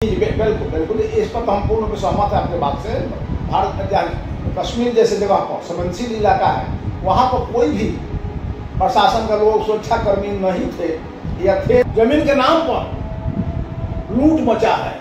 बिल्कुल बिल्कुल, इस पर तो हम पूर्ण रूप से सहमत है आपके बात से। भारत कश्मीर जैसे जगह पर संवेदनशील इलाका है, वहाँ पर कोई भी प्रशासन का लोग सुरक्षाकर्मी नहीं थे या थे। जमीन के नाम पर लूट मचा है,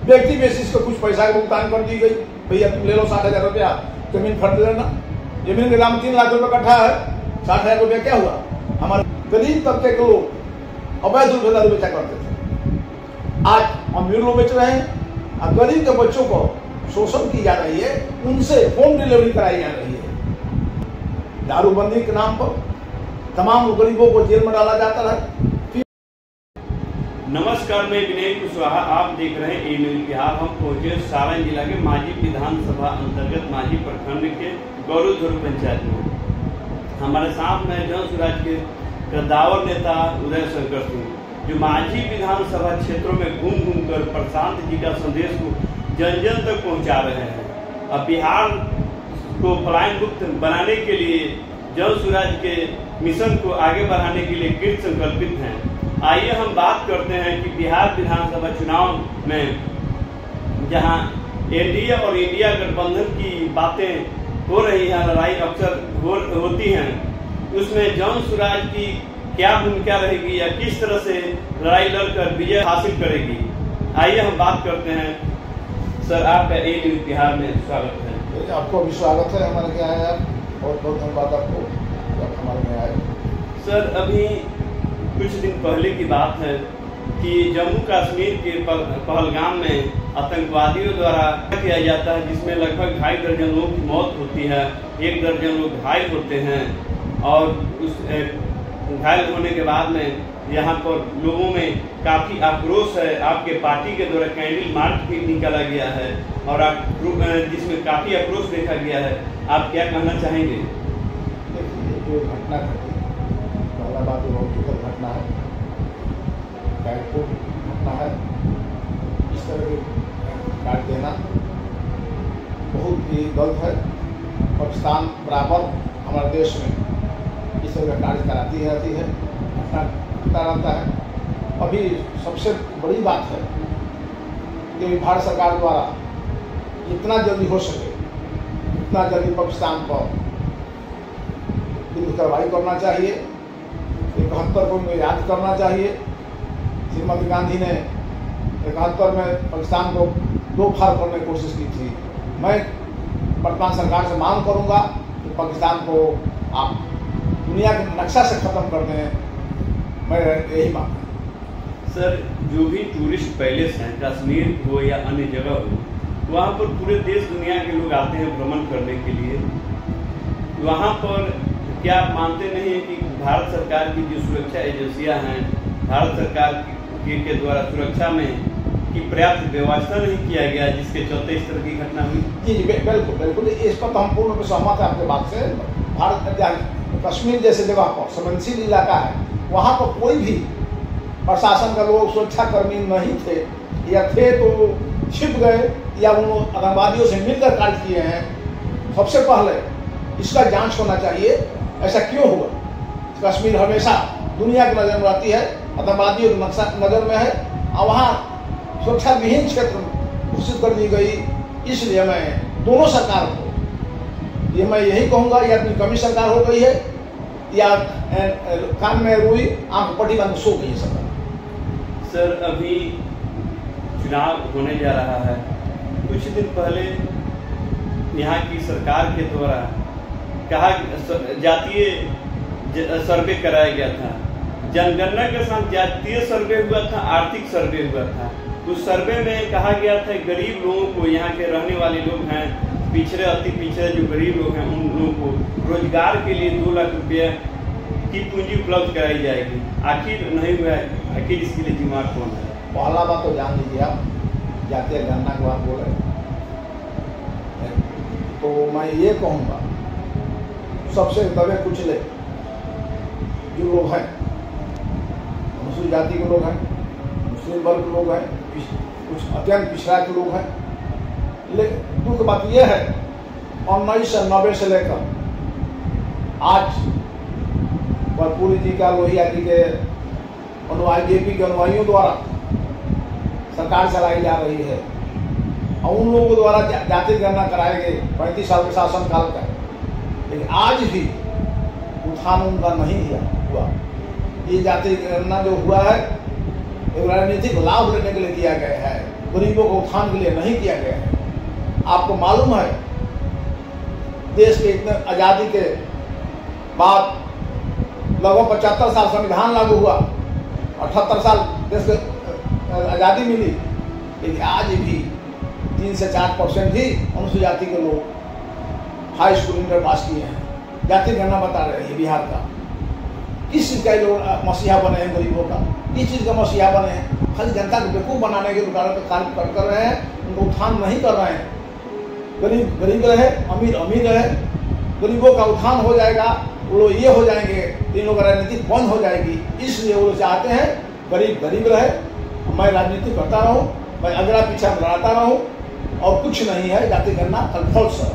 व्यक्ति बेसिस को कुछ पैसा का भुगतान कर दी गई, भैया तुम ले लो 60,000 रुपया जमीन खरीद लेना। जमीन के दाम 3 लाख रुपये कट्ठा है, 60,000 रुपया क्या हुआ? हमारे गरीब तबके के लोग अवैध रूप से दारू बेचा करते थे, आज अमीर लोग बेच रहे हैं और गरीब के बच्चों को शोषण की जा रही है, उनसे होम डिलीवरी कराई जा रही है। दारूबंदी के नाम पर तमाम गरीबों को जेल में डाला जाता है। नमस्कार, मैं विनय कुशवाहा, आप देख रहे हैं ए न्यूज बिहार। हम पहुंचे सारण जिला के माझी विधानसभा अंतर्गत माझी प्रखंड के गौरवधुर पंचायत में। हमारे साथ में जन स्वराज के कद्दावर नेता उदय शंकर सिंह, जो माझी विधानसभा क्षेत्रों में घूम घूम कर प्रशांत जी का संदेश को जन जन तक पहुंचा रहे हैं। अब बिहार को पलायन मुक्त बनाने के लिए, जन स्वराज के मिशन को आगे बढ़ाने के लिए कृत संकल्पित हैं। आइए हम बात करते हैं कि बिहार विधानसभा चुनाव में जहां एनडीए और इंडिया गठबंधन की बातें हो रही हैं, लड़ाई अक्सर होती हैं, उसमें जन स्वराज की क्या भूमिका रहेगी या किस तरह से लड़ाई लड़कर विजय हासिल करेगी। आइए हम बात करते हैं। सर, आपका ए न्यूज बिहार में स्वागत है। आपको भी स्वागत है हमारे यहाँ आए आप, बहुत बहुत धन्यवाद आपको हमारे यहाँ आए। सर, अभी कुछ दिन पहले की बात है कि जम्मू कश्मीर के पहलगाम में आतंकवादियों द्वारा किया जाता है, जिसमें लगभग 2.5 दर्जन लोगों की मौत होती है, 1 दर्जन लोग घायल होते हैं। और उस घायल होने के बाद में यहाँ पर लोगों में काफी आक्रोश है। आपके पार्टी के द्वारा कैंडल मार्च भी निकाला गया है और जिसमें काफी आक्रोश देखा गया है। आप क्या कहना चाहेंगे? जो घटना घटी, पहला बात तो बहुत दुखद घटना है, घटना है। इस तरह के काट देना बहुत ही गलत है। पाकिस्तान बराबर हमारे देश में इस तरह का कार्य कराती रहती है, घटना घटता रहता है। अभी सबसे बड़ी बात है कि भारत सरकार द्वारा जितना जल्दी हो सके उतना जल्दी पाकिस्तान पर कार्रवाई करना चाहिए। 71 को याद करना चाहिए। श्रीमती गांधी ने 71 में पाकिस्तान को 2 फाड़ करने की कोशिश की थी। मैं वर्तमान सरकार से मांग करूंगा कि पाकिस्तान को आप दुनिया के नक्शा से खत्म कर दें, मैं यही मांग। सर, जो भी टूरिस्ट पैलेस हैं, कश्मीर हो या अन्य जगह हो, वहाँ पर पूरे देश दुनिया के लोग आते हैं भ्रमण करने के लिए। वहाँ पर क्या आप मानते नहीं है कि भारत सरकार की जो सुरक्षा एजेंसियां हैं, भारत सरकार के द्वारा सुरक्षा में की पर्याप्त व्यवस्था नहीं किया गया, जिसके चलते इस तरह की घटना हुई? जी बिल्कुल बिल्कुल, इस पर तो हम पूर्ण रूप से सहमत है आपके बात से। भारत कश्मीर जैसे जगह पर संवेदनशील इलाका है, वहाँ पर कोई भी प्रशासन का लोग सुरक्षाकर्मी नहीं थे या थे तो छिप गए या उन आतंकवादियों से मिलकर कार्य किए हैं। सबसे पहले इसका जांच होना चाहिए, ऐसा क्यों हुआ। कश्मीर हमेशा दुनिया की नज़र में रहती है, आतंकवादियों की नज़र में है और वहाँ सुरक्षा विहीन क्षेत्र घोषित कर दी गई। इसलिए मैं दोनों सरकार को मैं यही कहूँगा, या अपनी कमी सरकार हो गई है या कान में रुई आंख पट्टी बंद सो गई सरकार। सर, अभी चुनाव होने जा रहा है। कुछ दिन पहले यहाँ की सरकार के द्वारा कहा जातीय सर्वे कराया गया था। जनगणना के साथ जातीय सर्वे हुआ था, आर्थिक सर्वे हुआ था। उस सर्वे में कहा गया था गरीब लोगों को, यहाँ के रहने वाले लोग हैं, पिछड़े अति पिछड़े जो गरीब लोग हैं, उन लोगों को रोजगार के लिए 2 लाख रुपये की पूंजी उपलब्ध कराई जाएगी। आखिर नहीं हुआ है, आखिर इसके लिए जिम्मेदार कौन है? पहला बात तो जान लीजिए, आप जातीय गणना की बात बोले तो मैं ये कहूँगा, सबसे दबे कुचले जो लोग हैं, मुस्लिम जाति के लोग हैं, मुस्लिम वर्ग के लोग हैं, कुछ अत्यंत पिछड़ा के लोग हैं। लेकिन दुख बात यह है, 1990 से लेकर आज कर्पूरी जी का, लोहिया जी के अनुयायी, जेपी के अनुयायियों द्वारा सरकार चलाई जा रही है और उन लोगों द्वारा जाति गणना कराए गए 35 साल के शासन काल का, लेकिन आज भी उत्थान उनका नहीं हुआ। ये जाति गणना जो हुआ है एक राजनीतिक लाभ लेने के लिए किया गया है, गरीबों को उत्थान के लिए नहीं किया गया है। आपको मालूम है देश के इतने आज़ादी के बाद लगभग 75 साल संविधान लागू हुआ, 78 साल देश को आज़ादी मिली, लेकिन आज भी 3 से 4% ही अनुसूचित जाति के लोग हाई स्कूल इंटर पास किए हैं। जाति गणना बता रहे हैं बिहार का। किस चीज़ का लोग मसीहा बने हैं गरीबों का, किस चीज़ का मसीहा बने हैं? खाली जनता को बेवकूफ़ बनाने के कार्य कर रहे हैं, उनको उत्थान नहीं कर रहे हैं। गरीब गरीब रहे, अमीर अमीर रहे, गरीबों का उत्थान हो जाएगा, वो लोग ये हो जाएंगे, इन लोगों का राजनीति बंद हो जाएगी। इसलिए वो लोग चाहते हैं गरीब गरीब रहे, मैं राजनीति करता रहूँ, मैं अगला पीछा लड़ाता रहूँ, और कुछ नहीं है जाति गणना फॉल्स है।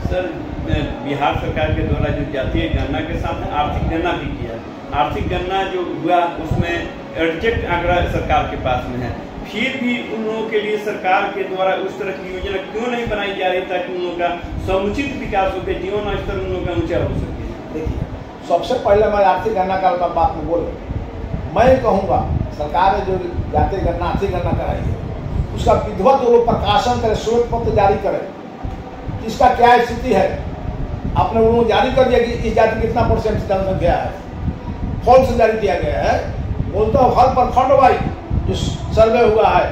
सर बिहार सरकार के द्वारा जो जातीय गणना के साथ आर्थिक गणना भी किया, आर्थिक गणना जो हुआ उसमें एग्जैक्ट आंकड़ा सरकार के पास में है, फिर भी उन लोगों के लिए सरकार के द्वारा उस तरह की योजना क्यों नहीं बनाई जा रही ताकि उन लोगों का समुचित विकास हो, जीवन स्तर उन लोगों का ऊंचा हो सके? देखिए, सबसे पहले मैं आर्थिक गणना का बात में बोल, मैं कहूँगा सरकार ने जो जातीय गणना आर्थिक गणना कराई है उसका विधिवत वो प्रकाशन करे, श्वेत पत्र जारी करे, इसका क्या स्थिति है। आपने उन्होंने जारी कर दिया कि इस जाति कितना % जनसंख्या है, फॉल्स जारी किया गया है। बोलता हूँ हर प्रखंड वाइज जो सर्वे हुआ है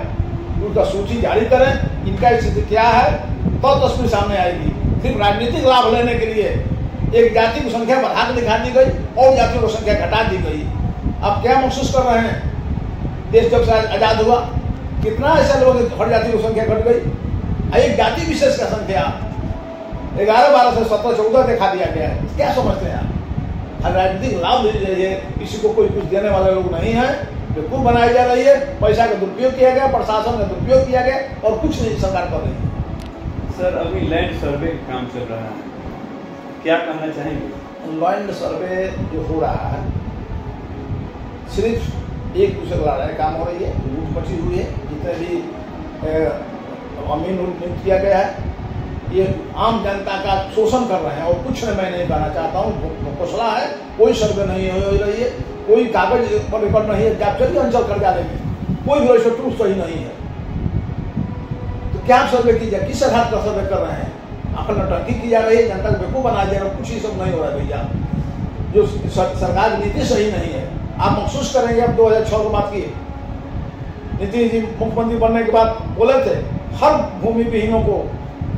उनका सूची जारी करें, इनका स्थिति क्या है, तो तस्वीर सामने आएगी। सिर्फ राजनीतिक लाभ लेने के लिए एक जाति की संख्या बढ़ा के दिखा दी गई और जातियों की संख्या घटा दी गई। अब क्या महसूस कर रहे हैं? देश जब से आजाद हुआ कितना ऐसे लोग हर जाति की संख्या घट गई, एक जाति विशेष का संख्या 11, 12 से 17, 14 दिखा दिया गया है। क्या समझते हैं आप? राजनीतिक लाभ ले रही है, किसी को कोई कुछ देने वाले लोग नहीं है, बेवकूफ बनाई जा रही है, पैसा का दुरुपयोग किया गया, प्रशासन का दुरुपयोग किया गया और कुछ नहीं सरकार कर रही है। सर अभी लैंड सर्वे का काम चल रहा है, क्या कहना चाहेंगे? लैंड सर्वे जो हो रहा है सिर्फ एक दूसरे को लड़ाई काम हो रही है, लूट मची हुई है। जितने भी अमीन नियुक्त किया गया है ये आम जनता का शोषण कर रहे हैं और कुछ मैं नहीं कहना चाहता हूँ। घोषणा है, कोई सर्वे नहीं हो रही है, कोई कागज पर रिकॉर्ड नहीं है, आप चलिए अंचल कर जाने में कोई भी वैसे ट्रूथ सही नहीं है। तो क्या सर्वे की जाए, किस आधार पर सर्वे कर रहे हैं? आखिर नौटंकी की जा रही है, जनता को बेवकूफ बनाया जा रहा है, कुछ ही सब नहीं हो रहा है भैया। जो सरकार की नीति सही नहीं है। आप महसूस करेंगे, अब 2006 की बात की, नीतीश जी मुख्यमंत्री बनने के बाद बोले थे हर भूमि विहीनों को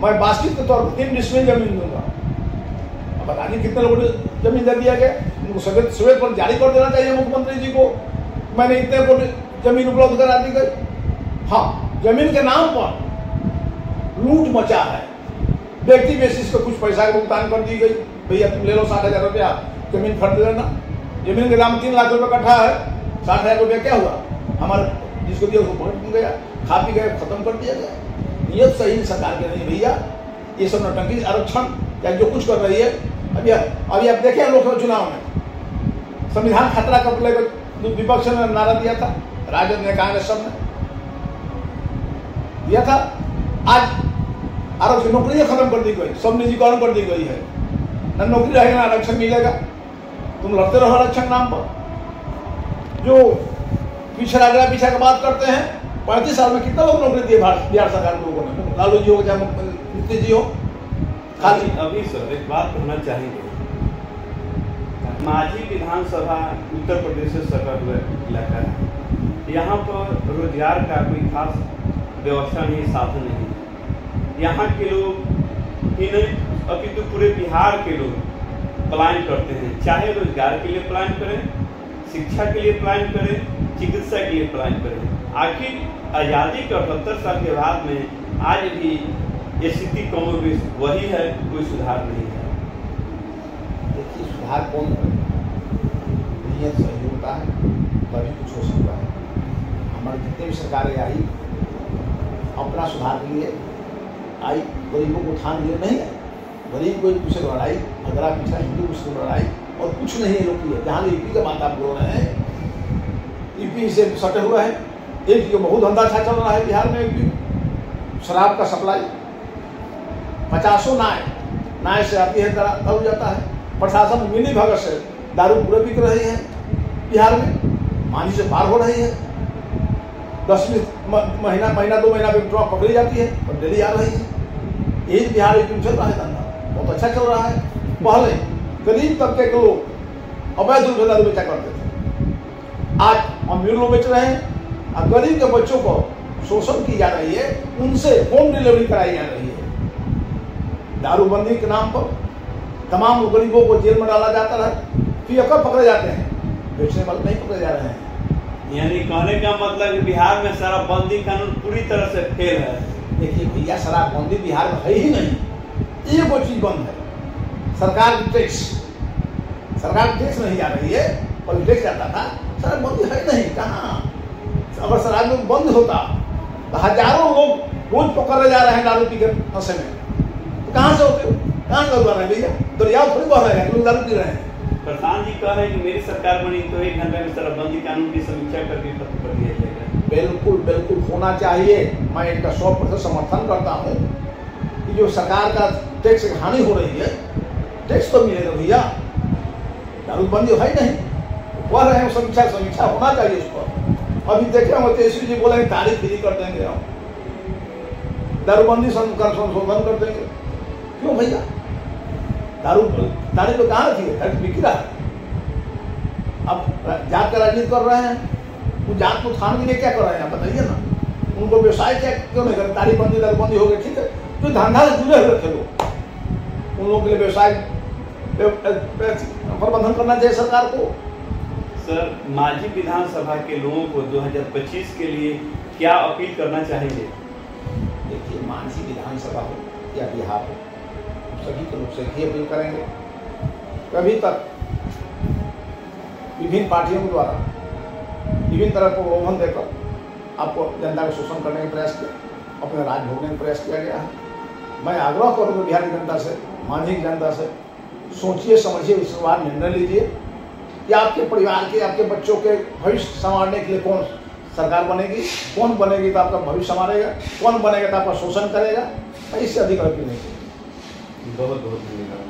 मैं बास्केट के तौर पर 3 डिसमिल जमीन दूंगा। अब बताइए कितने लोगों को जमीन दे दिया गया? उनको सवेत पर जारी कर देना चाहिए मुख्यमंत्री जी को, मैंने इतने को जमीन उपलब्ध करा दी गई। हाँ, जमीन के नाम पर लूट मचा है, व्यक्ति बेसिस पर कुछ पैसा का भुगतान कर दी गई, भैया तुम ले लो 60,000 रुपया जमीन खरीद लेना। जमीन के दाम 3 लाख रुपये कट्ठा है, 60,000 रुपया क्या हुआ? हमारे जिसको दिया उसको भटक गया, खा पी गए, खत्म कर दिया गया। ये सही सरकार के नहीं भैया, ये सब नौटंकी आरक्षण या जो कुछ कर रही है। अभी आप देखें लोकसभा चुनाव में संविधान खतरा कब लेकर विपक्ष ने नारा दिया था, राजद ने, कांग्रेस सब ने दिया था। आज आरक्षण नौकरियां खत्म कर दी गई, सब निजीकरण कर दी गई है, न नौकरी रहेगा ना आरक्षण मिलेगा। तुम लड़ते रहो आरक्षण नाम पर। जो पीछा की बात करते हैं, 35 साल में कितना लोग नौकरी दिए बिहार सरकार के लोगों ने? लालू जी हो चाहे नीतीश जी हो। खाली अभी सर एक बात कहना चाहेंगे, माझी विधानसभा उत्तर प्रदेश से सटा हुआ इलाका है, यहाँ पर रोजगार का कोई खास व्यवस्था नहीं, साधन नहीं। यहाँ के लोग ही नहीं अपितु पूरे बिहार के लोग पलायन करते हैं, चाहे रोजगार के लिए पलायन करें, शिक्षा के लिए पलायन करें, चिकित्सा के लिए पलायन करें। आखिर आज़ादी के 78 साल के बाद में आज भी ये स्थिति कमोबेश वही है, कोई सुधार नहीं है। देखिए, सुधार कौन करेगा? नियत सही होता है तभी कुछ हो सकता है। हमारी जितनी भी सरकारें आई अपना सुधार के लिए आई, गरीबों को उत्थान के लिए नहीं आई। गरीब को एक दूसरे को लड़ाई, अगला पीछा हिंदू मुस्लिम लड़ाई और कुछ नहीं लोग की है। जहाँ यूपी का बात आप बोल रहे हैं, यूपी से सटे हुए हैं, एक बहुत धंधा अच्छा चल रहा है बिहार में, शराब का सप्लाई 50 नाय से आती है, दारू जाता है। प्रशासन मिली भगत से दारू पूरे बिक रही है बिहार में, पानी से पार हो रही है। 10 महीना 2 महीना में ट्रक पकड़ी जाती है और डेली आ रही है। यही बिहार में चल रहा है धंधा, बहुत अच्छा चल रहा है। पहले गरीब तबके के लोग अवैध रूप से दारू बेचा करते थे, आज अमीर लोग बेच रहे हैं और गरीब के बच्चों को शोषण की जा रही है, उनसे होम डिलीवरी कराई जा रही है। दारूबंदी के नाम पर तमाम गरीबों को जेल में डाला जाता है, फिर कब पकड़े जाते हैं, बेचने वाले नहीं पकड़े जा रहे हैं। यानी कहने का मतलब कि बिहार में शराबबंदी कानून पूरी तरह से फेल है। देखिए भैया, शराबबंदी बिहार में है ही नहीं, एक वो चीज बंद है, सरकार की टैक्स नहीं जा रही है, पहले टैक्स जाता था, शराबबंदी है नहीं कहाँ। अगर शराब बंद होता तो हजारों लोग रोज पकड़े जा रहे हैं दारू पी के नशे में, तो कहाँ से होते, कहाँ से रहे हैं भैया, दरिया थोड़ी बह रहे हैं, लोग दारू पी रहे हैं। प्रधान जी कह रहे हैं कि मेरी सरकार बनी तो 1 घंटे में शराबबंदी कानून की समीक्षा करके खत्म कर दिया जाएगा। बिल्कुल होना चाहिए। मैं इनका 100% समर्थन करता हूँ कि जो सरकार का टैक्स हानि हो रही है, टैक्स तो मिलेगा भैया, दारूबंदी है नहीं, कह रहे हैं समीक्षा होना चाहिए इस पर। अभी देखे हम तेजस्वी जी बोले तारीख फ्री कर देंगे, हम दारूबंदी संशोधन कर देंगे। क्यों भैया, तारीख तो कहाँ रखी है, बिक रहा है। अब जात का राजनीति कर रहे हैं, वो जात को थान के लिए क्या कर रहे हैं आप बताइए ना। उनको व्यवसाय क्या क्यों नहीं करें, तारीबंदी दारूबंदी हो गई, ठीक है, जो धंधा से जुड़े हुए थे लोग, उन लोगों के लिए व्यवसाय प्रबंधन करना चाहिए सरकार को। सर, मांझी विधानसभा के लोगों को 2025 के लिए क्या अपील करना चाहेंगे? देखिए, मांझी विधानसभा हो या बिहार हो, सभी के लोग से ही अपील करेंगे। कभी तक विभिन्न पार्टियों के द्वारा विभिन्न तरह को प्रलोभन देकर आपको जनता का शोषण करने का प्रयास किया, अपने राज भोगने का प्रयास किया गया है। मैं आग्रह करूँगा बिहार की जनता से, मांझी की जनता से, सोचिए समझिए, इसके बाद निर्णय लीजिए कि आपके परिवार के, आपके बच्चों के भविष्य संवारने के लिए कौन सरकार बनेगी, कौन बनेगी तो आपका भविष्य संवारेगा, कौन बनेगा तो आपका शोषण करेगा। मैं इससे अधिक अपील नहीं करूँगा। बहुत बहुत धन्यवाद।